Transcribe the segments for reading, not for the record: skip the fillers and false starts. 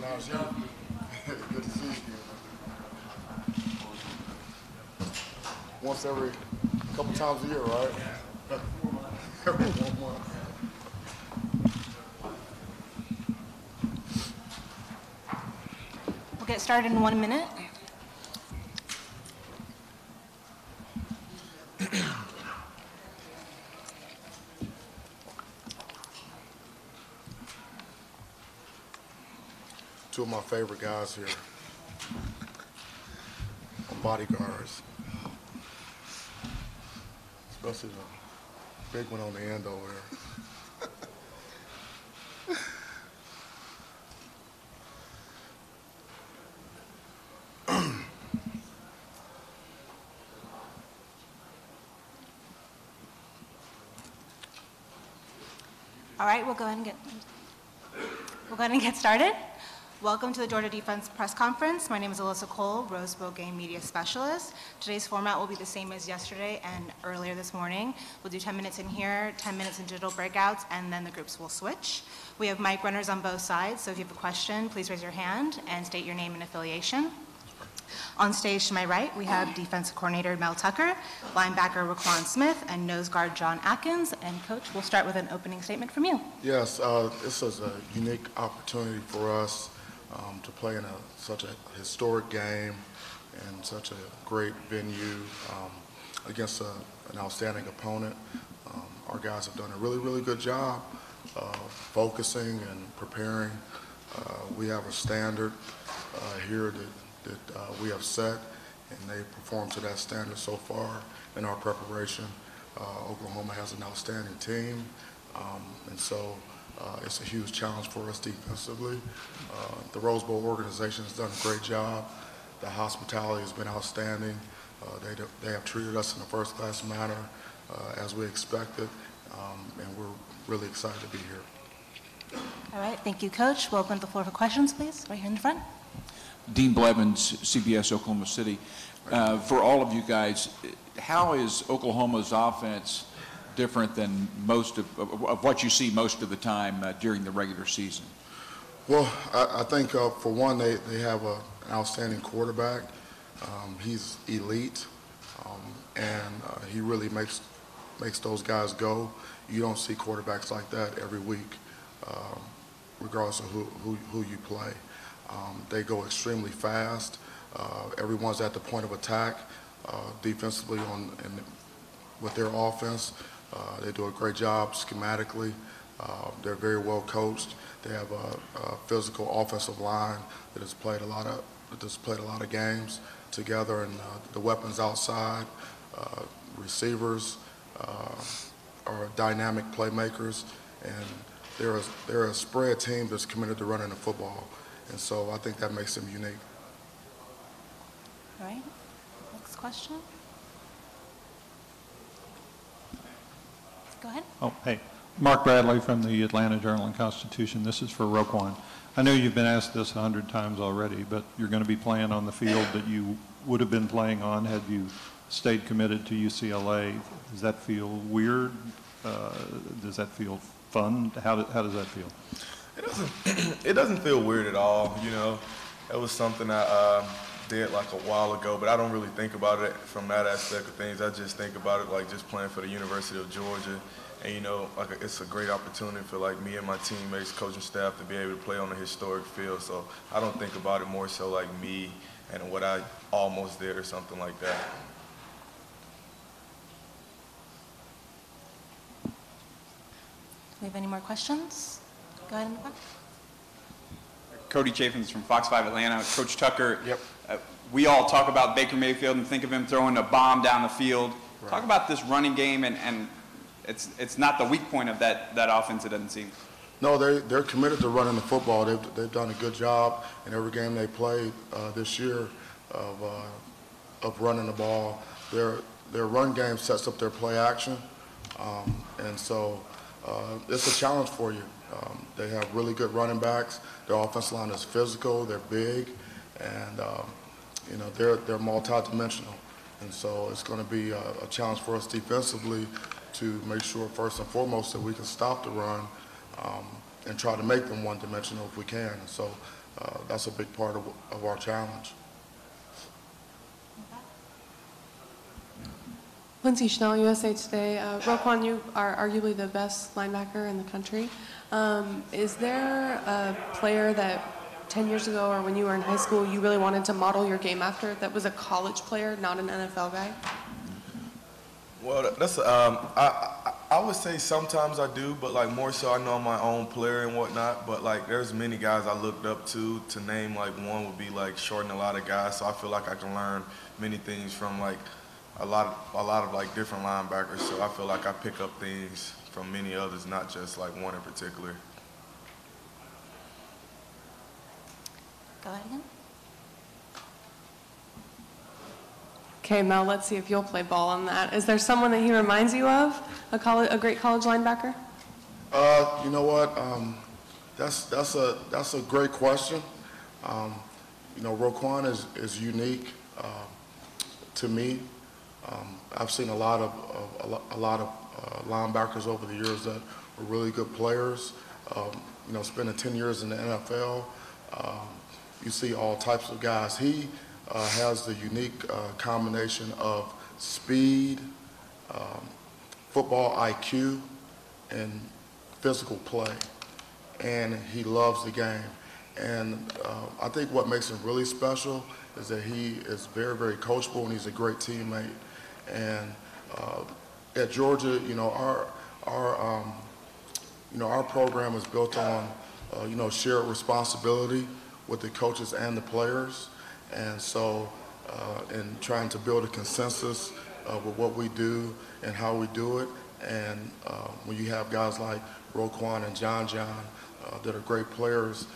Nice, yeah. Good to see you again. Once every couple times a year, right? Every 1 month. We'll get started in 1 minute. Two of my favorite guys here on bodyguards, especially the big one on the end over there. All right, we'll go ahead and get started. Welcome to the Georgia Defense Press Conference. My name is Alyssa Cole, Rosebud Game Media Specialist. Today's format will be the same as yesterday and earlier this morning. We'll do 10 minutes in here, 10 minutes in digital breakouts, and then the groups will switch. We have mic runners on both sides, so if you have a question, please raise your hand and state your name and affiliation. On stage to my right, we have defensive coordinator Mel Tucker, linebacker Raquan Smith, and nose guard John Atkins. And Coach, we'll start with an opening statement from you. Yes, this is a unique opportunity for us to play in such a historic game and such a great venue against an outstanding opponent. Our guys have done a really, really good job focusing and preparing. We have a standard here that we have set, and they performed to that standard so far in our preparation. Oklahoma has an outstanding team, and so it's a huge challenge for us defensively. The Rose Bowl organization has done a great job. The hospitality has been outstanding. They have treated us in a first-class manner as we expected, and we're really excited to be here. All right, thank you, Coach. We'll open the floor for questions, please, right here in the front. Dean Blevins, CBS Oklahoma City. For all of you guys, how is Oklahoma's offense different than most of what you see most of the time during the regular season? Well, I think for one, they have an outstanding quarterback. He's elite, and he really makes those guys go. You don't see quarterbacks like that every week, regardless of who you play. They go extremely fast. Everyone's at the point of attack defensively with their offense. They do a great job schematically. They're very well coached. They have a physical offensive line that has played a lot of games together, and the weapons outside, receivers are dynamic playmakers, and they're a spread team that's committed to running the football. And so I think that makes them unique. All right, next question. Go ahead. Oh, hey. Mark Bradley from the Atlanta Journal and Constitution. This is for Roquan. I know you've been asked this 100 times already, but you're going to be playing on the field that you would have been playing on had you stayed committed to UCLA. Does that feel weird? Does that feel fun? How does that feel? It doesn't feel weird at all. You know, that was something I did like a while ago, but I don't really think about it from that aspect of things. I just think about it like just playing for the University of Georgia, and you know, like it's a great opportunity for like me and my teammates, coaching staff to be able to play on a historic field. So I don't think about it more so like me and what I almost did or something like that. Do we have any more questions? Go ahead in the back. Cody Chaffins from Fox 5 Atlanta. Coach Tucker, Yep. We all talk about Baker Mayfield and think of him throwing a bomb down the field. Right. Talk about this running game, and it's not the weak point of that offense, it doesn't seem. No, they're committed to running the football. They've done a good job in every game they played this year of running the ball. Their run game sets up their play action, and so it's a challenge for you. They have really good running backs. Their offensive line is physical. They're big, and you know they're multi-dimensional. And so it's going to be a challenge for us defensively to make sure first and foremost that we can stop the run and try to make them one-dimensional if we can. And so that's a big part of our challenge. Lindsay Schnell, USA Today. Roquan, you are arguably the best linebacker in the country. Is there a player that 10 years ago or when you were in high school you really wanted to model your game after that was a college player, not an NFL guy? Well, that's I would say sometimes I do, but like more so I know I'm my own player and whatnot. But like there's many guys I looked up to name like one would be like shorting a lot of guys. So I feel like I can learn many things from like a lot of like different linebackers. So I feel like I pick up things from many others, not just like one in particular. Go ahead again. Okay, Mel, let's see if you'll play ball on that. Is there someone that he reminds you of, a great college linebacker? You know what? That's a great question. You know, Roquan is unique to me. I've seen a lot of linebackers over the years that were really good players. You know, spending 10 years in the NFL, you see all types of guys. He has the unique combination of speed, football IQ, and physical play. And he loves the game. And I think what makes him really special is that he is very, very coachable and he's a great teammate. And at Georgia, you know, our program is built on you know, shared responsibility with the coaches and the players. And so in trying to build a consensus with what we do and how we do it. And when you have guys like Roquan and John that are great players,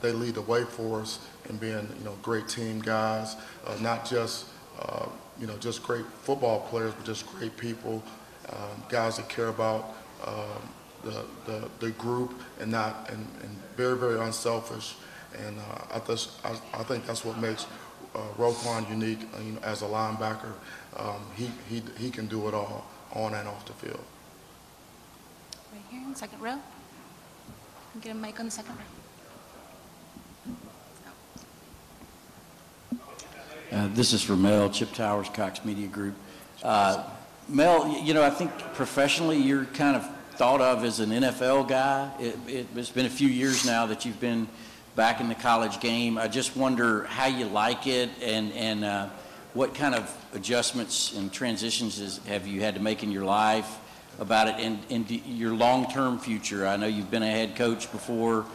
they lead the way for us in being, you know, great team guys, not just, you know, just great football players, but just great people, guys that care about the group and very, very unselfish. And I think that's what makes Roquan unique, you know, as a linebacker. He can do it all on and off the field. Right here in the second row. Get a mic on the second row. This is for Mel, Chip Towers, Cox Media Group. Mel, you know, I think professionally you're kind of thought of as an NFL guy. It's been a few years now that you've been back in the college game. I just wonder how you like it and what kind of adjustments and transitions have you had to make in your life about it and your long-term future. I know you've been a head coach before.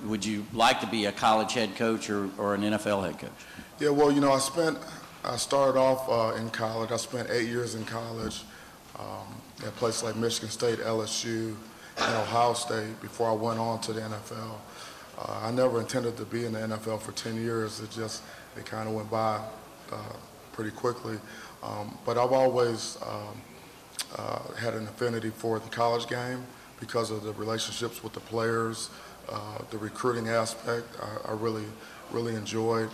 Would you like to be a college head coach or an NFL head coach? Yeah, well, you know, I started off in college. I spent 8 years in college at places like Michigan State, LSU, and Ohio State before I went on to the NFL. I never intended to be in the NFL for 10 years. It kind of went by pretty quickly. But I've always had an affinity for the college game because of the relationships with the players, the recruiting aspect. I really enjoyed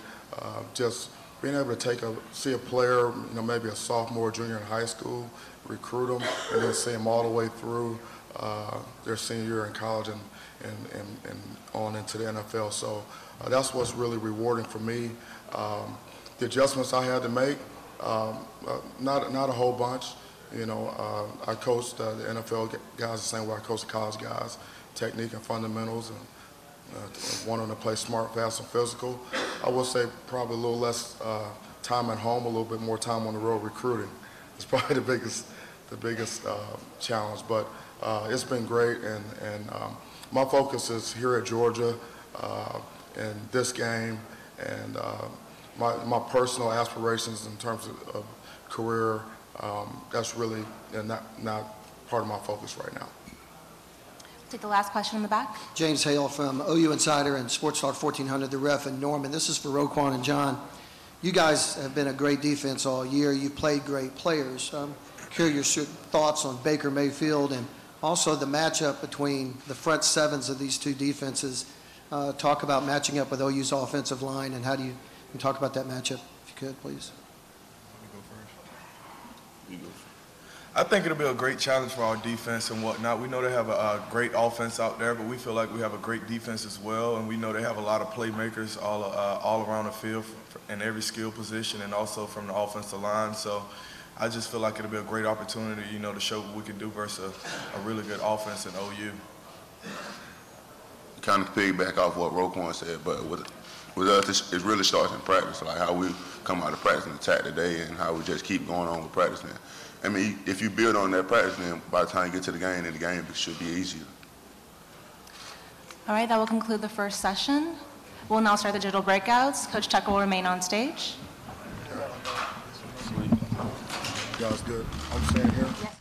just being able to see a player, you know, maybe a sophomore, junior in high school, recruit them, and then see them all the way through their senior year in college and on into the NFL. So that's what's really rewarding for me. The adjustments I had to make, not a whole bunch. You know, I coached the NFL guys the same way I coach the college guys, technique and fundamentals, and wanting to play smart, fast, and physical. I would say probably a little less time at home, a little bit more time on the road recruiting. It's probably the biggest challenge, but it's been great, and my focus is here at Georgia in this game, and my personal aspirations in terms of career, that's really not part of my focus right now. Take the last question in the back. James Hale from OU Insider and Sports Talk 1400, The Ref in Norman. This is for Roquan and John. You guys have been a great defense all year. You've played great players. I'm curious your thoughts on Baker Mayfield and also the matchup between the front sevens of these two defenses. Talk about matching up with OU's offensive line, and how do you talk about that matchup, if you could, please. Let me go first. You go first. I think it'll be a great challenge for our defense and whatnot. We know they have a great offense out there, but we feel like we have a great defense as well, and we know they have a lot of playmakers all around the field in every skill position and also from the offensive line. So I just feel like it'll be a great opportunity, to show what we can do versus a really good offense in OU. Kind of piggyback off what Roquan said, but with us, it really starts in practice, like how we come out of practice and attack the day and how we just keep going on with practicing. I mean, if you build on that practice, then by the time you get to the game it should be easier. All right, that will conclude the first session. We'll now start the digital breakouts. Coach Tucker will remain on stage. You guys good? I'm staying here. Yes.